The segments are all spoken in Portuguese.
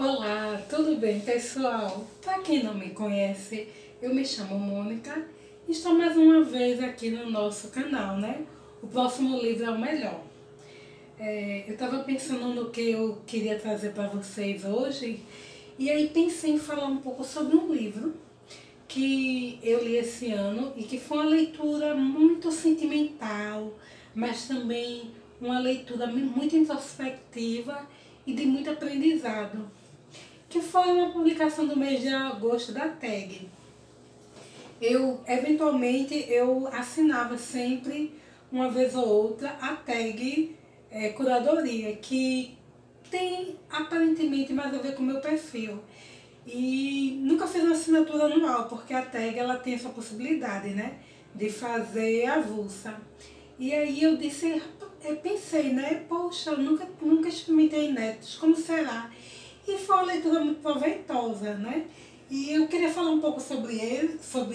Olá, tudo bem, pessoal? Para quem não me conhece, eu me chamo Mônica e estou mais uma vez aqui no nosso canal, né? O próximo livro é o melhor. Eu estava pensando no que eu queria trazer para vocês hoje e aí pensei em falar um pouco sobre um livro que eu li esse ano e que foi uma leitura muito sentimental, mas também uma leitura muito introspectiva e de muito aprendizado, que foi uma publicação do mês de agosto da TAG. Eventualmente, eu assinava sempre, uma vez ou outra, a TAG Curadoria, que tem aparentemente mais a ver com o meu perfil. E nunca fiz uma assinatura anual, porque a TAG ela tem essa possibilidade, né, de fazer avulsa. E aí eu pensei, né, poxa, eu nunca experimentei inéditos, como será? E foi uma leitura muito proveitosa, né? E eu queria falar um pouco sobre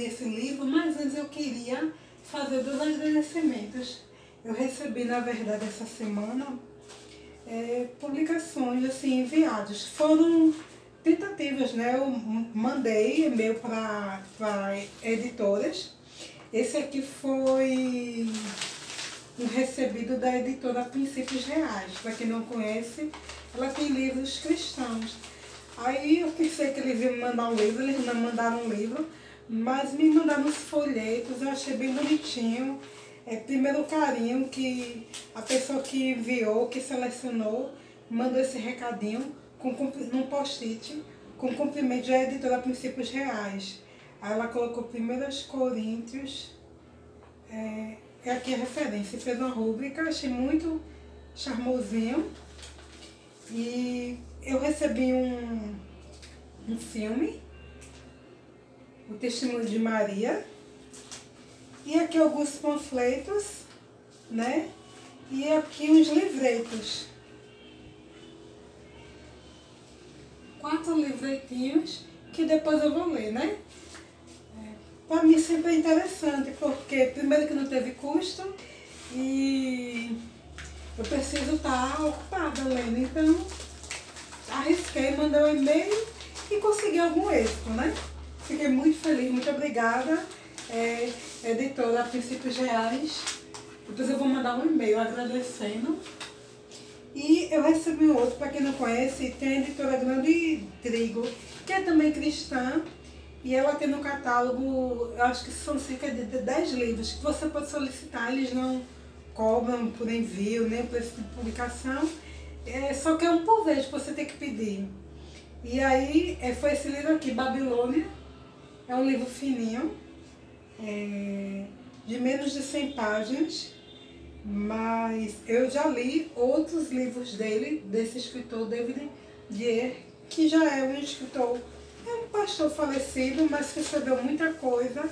esse livro, mas antes eu queria fazer 2 agradecimentos. Eu recebi, na verdade, essa semana, publicações assim, enviadas. Foram tentativas, né? Eu mandei e-mail para editoras. Esse aqui foi um recebido da editora Princípios Reais. Para quem não conhece, ela tem livros cristãos. Aí eu pensei que eles iam me mandar um livro, eles não mandaram um livro, mas me mandaram os folhetos, eu achei bem bonitinho. Primeiro o carinho que a pessoa que enviou, que selecionou, mandou esse recadinho num post-it com cumprimento da editora Princípios Reais. Aí ela colocou 1 Coríntios, aqui a referência, fez uma rúbrica, achei muito charmosinho. E eu recebi um filme, O Testemunho de Maria, e aqui alguns panfletos, né? E aqui uns livretos. 4 livretinhos que depois eu vou ler, né? Para mim sempre é interessante, porque primeiro que não teve custo e eu preciso estar ocupada lendo, então arrisquei, mandei um e-mail e consegui algum êxito, né? Fiquei muito feliz, muito obrigada, editora Princípios Reais. Depois eu vou mandar um e-mail agradecendo. E eu recebi um outro, para quem não conhece, tem a editora Grande Trigo, que é também cristã, e ela tem no catálogo, eu acho que são cerca de 10 livros que você pode solicitar, eles não cobram por envio, nem por esse tipo de publicação, só que é um por vez que você tem que pedir. E aí foi esse livro aqui, Babilônia, é um livro fininho, de menos de 100 páginas, mas eu já li outros livros dele, desse escritor David Dier, que já é um escritor, é um pastor falecido, mas que escreveu muita coisa,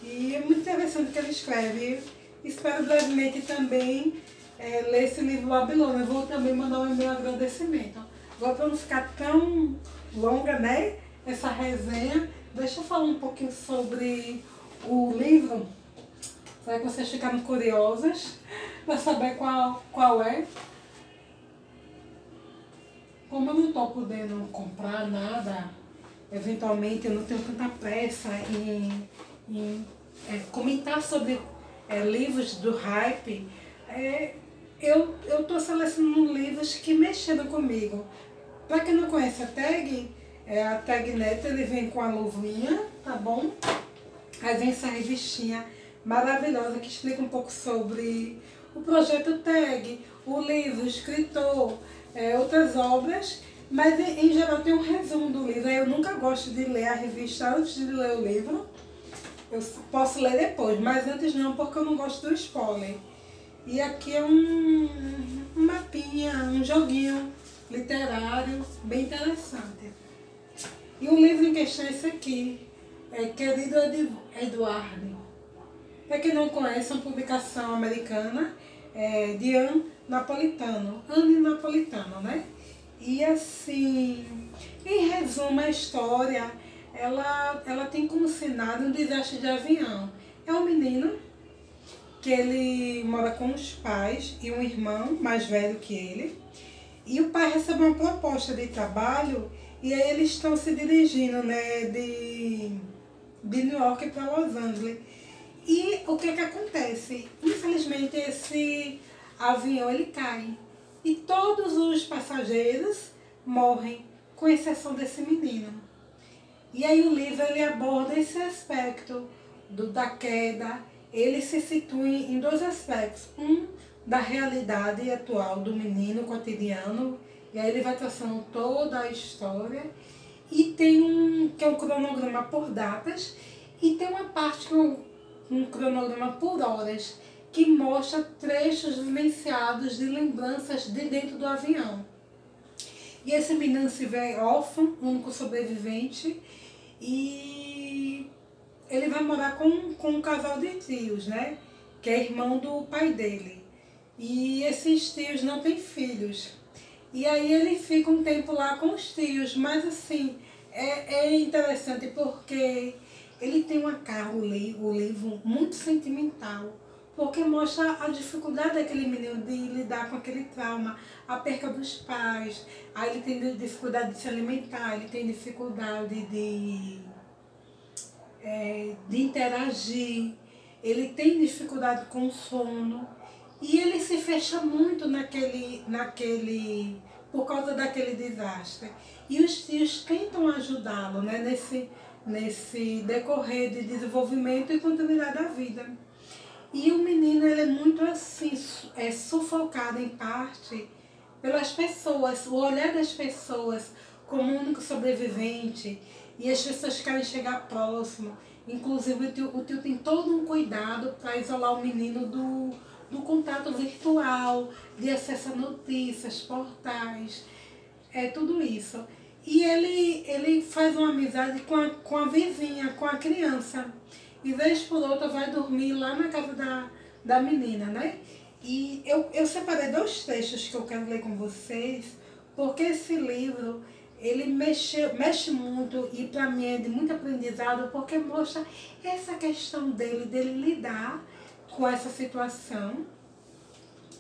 e é muito interessante o que ele escreve. Espero brevemente também ler esse livro Babilônia. Eu vou também mandar um e-mail agradecimento. Agora, para não ficar tão longa, né, essa resenha, deixa eu falar um pouquinho sobre o livro, para que vocês ficaram curiosas para saber qual é. Como eu não estou podendo comprar nada, eventualmente eu não tenho tanta pressa em comentar sobre livros do hype, eu estou selecionando livros que mexeram comigo. Para quem não conhece a TAG Neto, ele vem com a luvinha, tá bom? Aí vem essa revistinha maravilhosa que explica um pouco sobre o projeto TAG, o livro, o escritor, outras obras, mas em geral tem um resumo do livro. Eu nunca gosto de ler a revista antes de ler o livro. Eu posso ler depois, mas antes não, porque eu não gosto do spoiler. E aqui é um mapinha, um joguinho literário bem interessante. E o livro em questão é esse aqui, Querido Eduardo. Para quem não conhece, é uma publicação americana de Anne Napolitano, né? E assim, em resumo, a história, ela tem como cenário um desastre de avião. É um menino que ele mora com os pais e um irmão mais velho que ele. E o pai recebe uma proposta de trabalho E aí eles estão se dirigindo, né, de New York para Los Angeles. E o que acontece? Infelizmente esse avião ele cai e todos os passageiros morrem, com exceção desse menino. E aí o livro ele aborda esse aspecto da queda, ele se situa em dois aspectos. Um, da realidade atual do menino cotidiano, e aí ele vai traçando toda a história. E tem que é um cronograma por datas, e tem uma parte que é um cronograma por horas, que mostra trechos vivenciados de lembranças de dentro do avião. E esse menino se vê órfão, único sobrevivente, e ele vai morar com um casal de tios, né? Que é irmão do pai dele. E esses tios não têm filhos. E aí ele fica um tempo lá com os tios, mas assim, é interessante porque ele tem uma carga, o livro, muito sentimental, porque mostra a dificuldade daquele menino de lidar com aquele trauma, a perca dos pais, aí ele tem dificuldade de se alimentar, ele tem dificuldade de interagir, ele tem dificuldade com o sono, e ele se fecha muito por causa daquele desastre. E os tios tentam ajudá-lo, né, nesse decorrer de desenvolvimento e continuidade da vida. E o menino ele é muito assim, sufocado em parte pelas pessoas, o olhar das pessoas como o único sobrevivente, e as pessoas querem chegar próximo. Inclusive o tio tem todo um cuidado para isolar o menino do contato virtual, de acesso a notícias, portais, tudo isso. E ele faz uma amizade com a vizinha, com a criança. E vez por outra vai dormir lá na casa da menina, né? E eu separei dois textos que eu quero ler com vocês, porque esse livro, ele mexe muito e para mim é de muito aprendizado, porque mostra essa questão dele lidar com essa situação,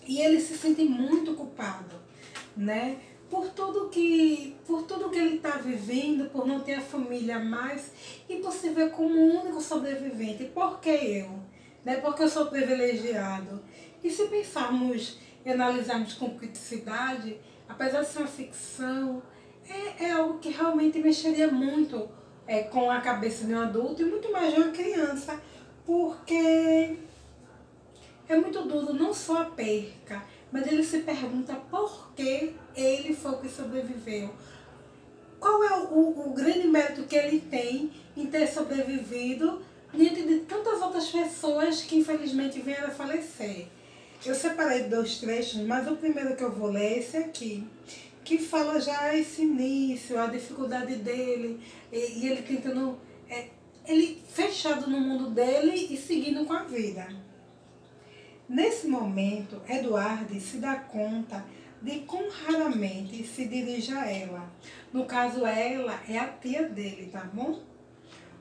e ele se sente muito culpado, né? Por tudo que ele está vivendo, por não ter a família mais, e por se ver como o único sobrevivente. Por que eu? Né? Porque eu sou privilegiado. E se pensarmos e analisarmos com criticidade, apesar de ser uma ficção, é algo que realmente mexeria muito com a cabeça de um adulto e muito mais de uma criança, porque é muito duro não só a perca, mas ele se pergunta por que ele foi o que sobreviveu. Qual é o grande mérito que ele tem em ter sobrevivido diante de tantas outras pessoas que infelizmente vieram a falecer. Eu separei dois trechos, mas o primeiro que eu vou ler é esse aqui, que fala já esse início, a dificuldade dele, e ele tentando, ele fechado no mundo dele e seguindo com a vida. Nesse momento, Eduardo se dá conta de quão raramente se dirige a ela. No caso, ela é a tia dele, tá bom?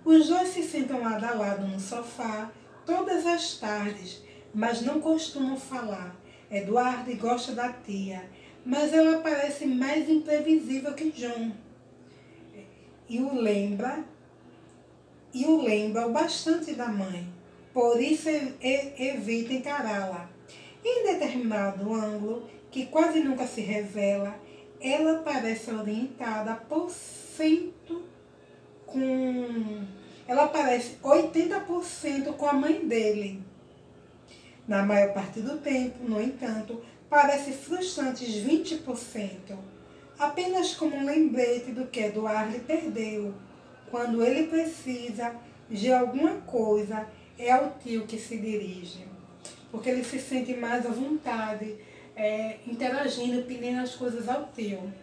Os dois se sentam lado a lado no sofá todas as tardes, mas não costumam falar. Eduardo gosta da tia, mas ela parece mais imprevisível que John. E o lembra o bastante da mãe. Por isso evita encará-la. Em determinado ângulo, que quase nunca se revela, ela parece orientada por cento ela parece 80% com a mãe dele. Na maior parte do tempo, no entanto, parece frustrantes 20%, apenas como um lembrete do que Eduardo perdeu. Quando ele precisa de alguma coisa, é ao tio que se dirige, porque ele se sente mais à vontade, interagindo, pedindo as coisas ao tio.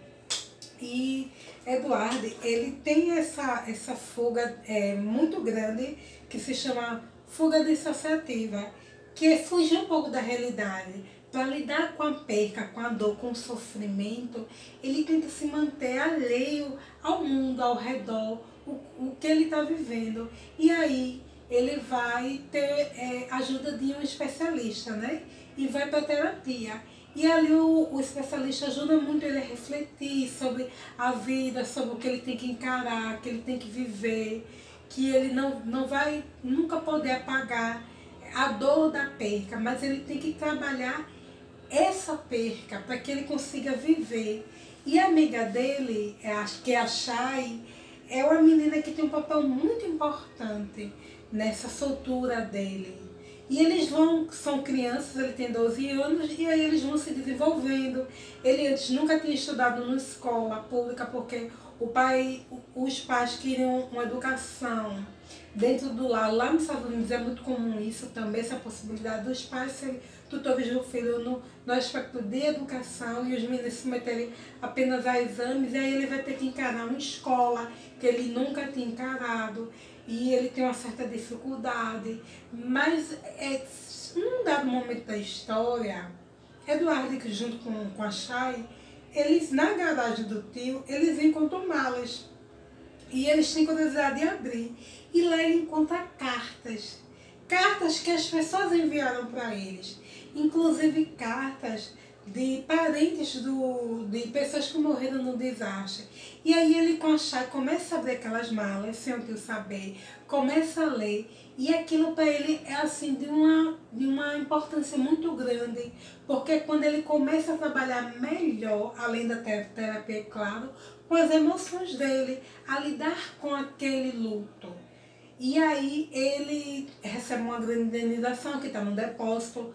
E Eduardo, ele tem essa fuga muito grande, que se chama fuga dissociativa, que é fugir um pouco da realidade. Para lidar com a perca, com a dor, com o sofrimento, ele tenta se manter alheio ao mundo, ao redor, o que ele está vivendo. E aí ele vai ter ajuda de um especialista, né? E vai para a terapia. E ali o especialista ajuda muito ele a refletir sobre a vida, sobre o que ele tem que encarar, que ele tem que viver, que ele não vai nunca poder apagar a dor da perca, mas ele tem que trabalhar essa perca para que ele consiga viver. E a amiga dele, acho que é a Chay, é uma menina que tem um papel muito importante nessa soltura dele. E eles são crianças, ele tem 12 anos, e aí eles vão se desenvolvendo. Ele antes nunca tinha estudado numa escola pública, porque os pais queriam uma educação dentro do lar. Lá nos Estados Unidos é muito comum isso também, essa possibilidade dos pais serem tutores do filho no aspecto de educação, e os meninos se meterem apenas a exames, e aí ele vai ter que encarar uma escola que ele nunca tinha encarado, e ele tem uma certa dificuldade. Mas num dado momento da história, Eduardo, junto com a Chay, eles na garagem do tio, eles encontram malas. E eles têm curiosidade de abrir. E lá ele encontra cartas. Cartas que as pessoas enviaram para eles. Inclusive cartas de parentes de pessoas que morreram no desastre. E aí ele com a Chay começa a abrir aquelas malas, sem o tio saber, começa a ler. E aquilo para ele é assim de uma importância muito grande, porque quando ele começa a trabalhar melhor, além da terapia, claro, com as emoções dele, a lidar com aquele luto. E aí ele recebe uma grande indenização que está no depósito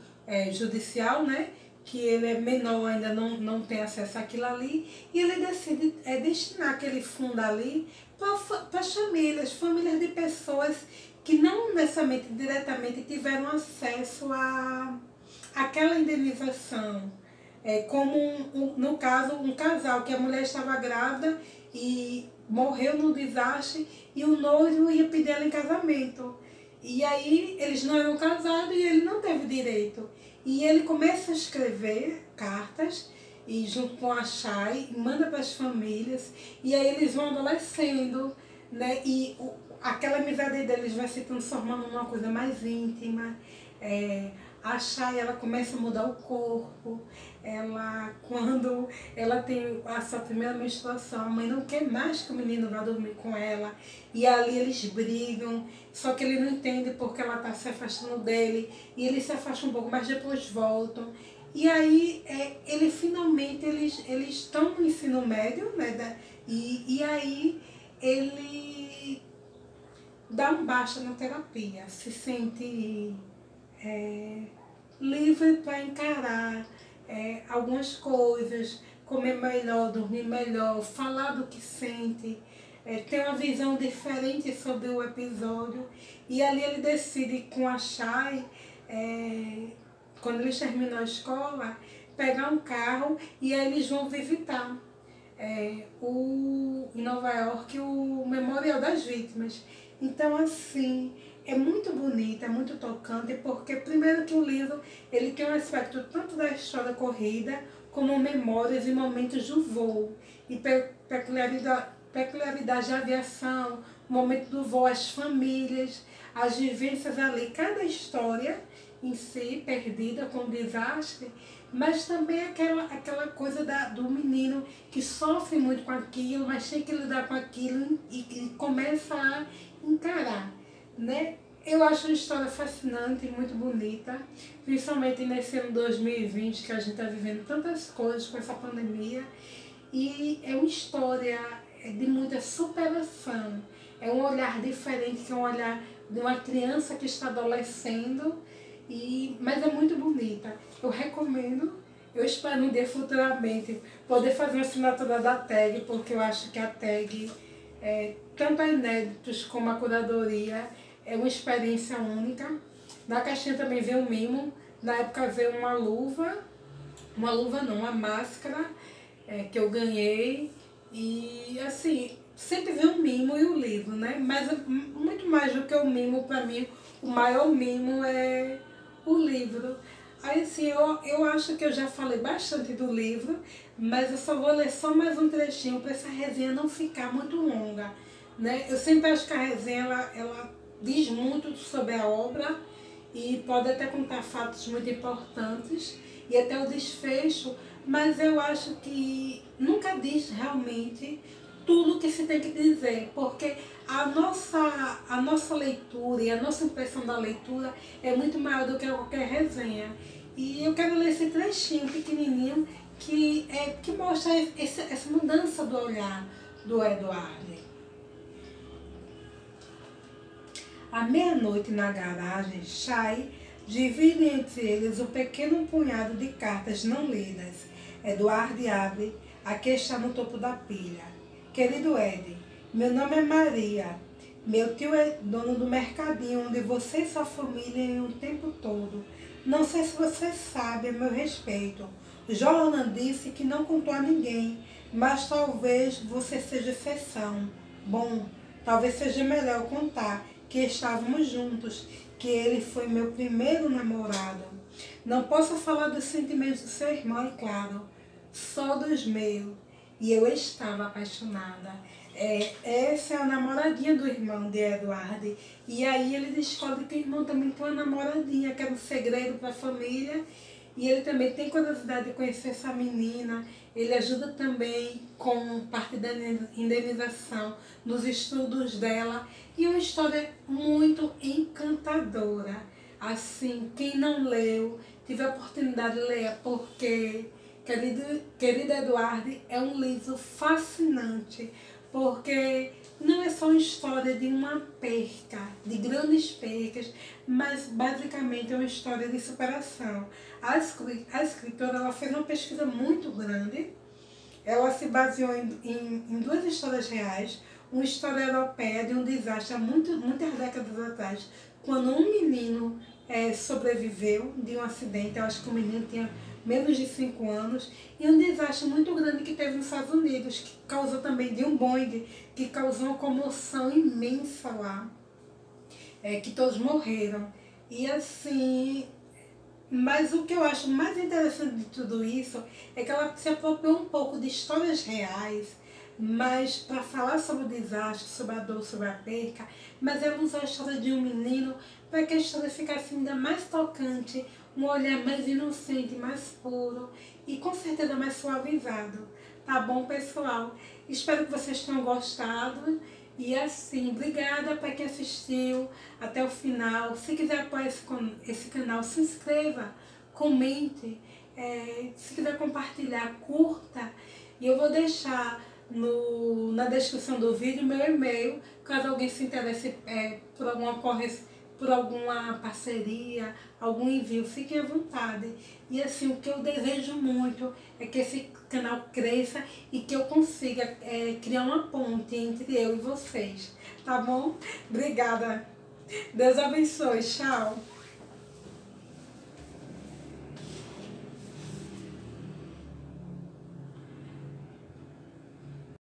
judicial, né? Que ele é menor, ainda não tem acesso àquilo ali, e ele decide destinar aquele fundo ali para as famílias de pessoas que não necessariamente diretamente tiveram acesso àquela indenização. Como no caso, um casal que a mulher estava grávida e morreu no desastre e o noivo ia pedir ela em casamento. E aí eles não eram casados e ele não teve direito. E ele começa a escrever cartas e junto com a Chay, manda para as famílias, e aí eles vão adolescendo, né? E aquela amizade deles vai se transformando numa coisa mais íntima. A Chay, ela começa a mudar o corpo. Quando ela tem a sua primeira menstruação, a mãe não quer mais que o menino vá dormir com ela. E ali eles brigam, só que ele não entende porque ela está se afastando dele. E ele se afasta um pouco, mas depois voltam. E aí, ele finalmente, eles estão no ensino médio, né? E aí ele dá um baixa na terapia, se sente livre para encarar algumas coisas, comer melhor, dormir melhor, falar do que sente, ter uma visão diferente sobre o episódio. E ali ele decide com a Chay, quando eles terminam a escola, pegar um carro e aí eles vão visitar em Nova York o Memorial das Vítimas. Então, assim, é muito bonito, é muito tocante, porque primeiro que o livro ele tem um aspecto tanto da história corrida, como memórias e momentos do voo, e peculiaridade da aviação, o momento do voo, as famílias, as vivências ali, cada história em si, perdida com o desastre, mas também aquela coisa do menino que sofre muito com aquilo, mas tem que lidar com aquilo e começa a encarar, né? Eu acho uma história fascinante e muito bonita, principalmente nesse ano 2020, que a gente está vivendo tantas coisas com essa pandemia, e é uma história de muita superação, é um olhar diferente, que é um olhar de uma criança que está adolescendo, mas é muito bonita. Eu recomendo, eu espero um dia futuramente poder fazer uma assinatura da TAG, porque eu acho que a TAG, tanto a Inéditos como a curadoria, é uma experiência única. Na caixinha também veio um mimo, na época veio uma luva não, uma máscara que eu ganhei, e assim, sempre veio um mimo e o livro, né? Mas muito mais do que o mimo, para mim, o maior mimo é o livro. Aí assim, eu acho que eu já falei bastante do livro, mas eu só vou ler só mais um trechinho para essa resenha não ficar muito longa, né? Eu sempre acho que a resenha ela diz muito sobre a obra e pode até contar fatos muito importantes. e até o desfecho, mas eu acho que nunca diz realmente tudo que se tem que dizer, porque a nossa leitura e a nossa impressão da leitura é muito maior do que qualquer resenha. E eu quero ler esse trechinho pequenininho que mostra essa mudança do olhar do Eduardo. À meia-noite na garagem, Chay divide entre eles um pequeno punhado de cartas não lidas. Eduardo abre a que está no topo da pilha. Querido Ed, meu nome é Maria. Meu tio é dono do mercadinho onde você e sua família iam o tempo todo. Não sei se você sabe a meu respeito. Jordan disse que não contou a ninguém, mas talvez você seja exceção. Bom, talvez seja melhor contar que estávamos juntos, que ele foi meu primeiro namorado. Não posso falar dos sentimentos do seu irmão, é claro, só dos meus. E eu estava apaixonada. Essa é a namoradinha do irmão de Eduardo. E aí ele descobre que o irmão também tem uma namoradinha, que era um segredo para a família. E ele também tem curiosidade de conhecer essa menina. Ele ajuda também com parte da indenização nos estudos dela. E uma história muito encantadora. Assim, quem não leu, tive a oportunidade de ler, porque Querido Eduardo é um livro fascinante, porque não é só uma história de uma perca, de grandes percas, mas basicamente é uma história de superação. A escritora ela fez uma pesquisa muito grande, ela se baseou em duas histórias reais, uma história europeia de um desastre há muitas décadas atrás, quando um menino sobreviveu de um acidente. Eu acho que o menino tinha menos de 5 anos, e um desastre muito grande que teve nos Estados Unidos, que causou também de um Boeing, que causou uma comoção imensa lá, que todos morreram. E assim, mas o que eu acho mais interessante de tudo isso é que ela se apropriou um pouco de histórias reais, mas para falar sobre o desastre, sobre a dor, sobre a perca, mas ela usou a história de um menino para que a história ficasse ainda mais tocante, um olhar mais inocente, mais puro e com certeza mais suavizado. Tá bom, pessoal? Espero que vocês tenham gostado. E assim, obrigada para quem assistiu até o final. Se quiser apoiar esse canal, se inscreva, comente. Se quiser compartilhar, curta. E eu vou deixar na descrição do vídeo meu e-mail, caso alguém se interesse por alguma parceria, algum envio, fiquem à vontade. E assim, o que eu desejo muito é que esse canal cresça e que eu consiga criar uma ponte entre eu e vocês, tá bom? Obrigada. Deus abençoe. Tchau.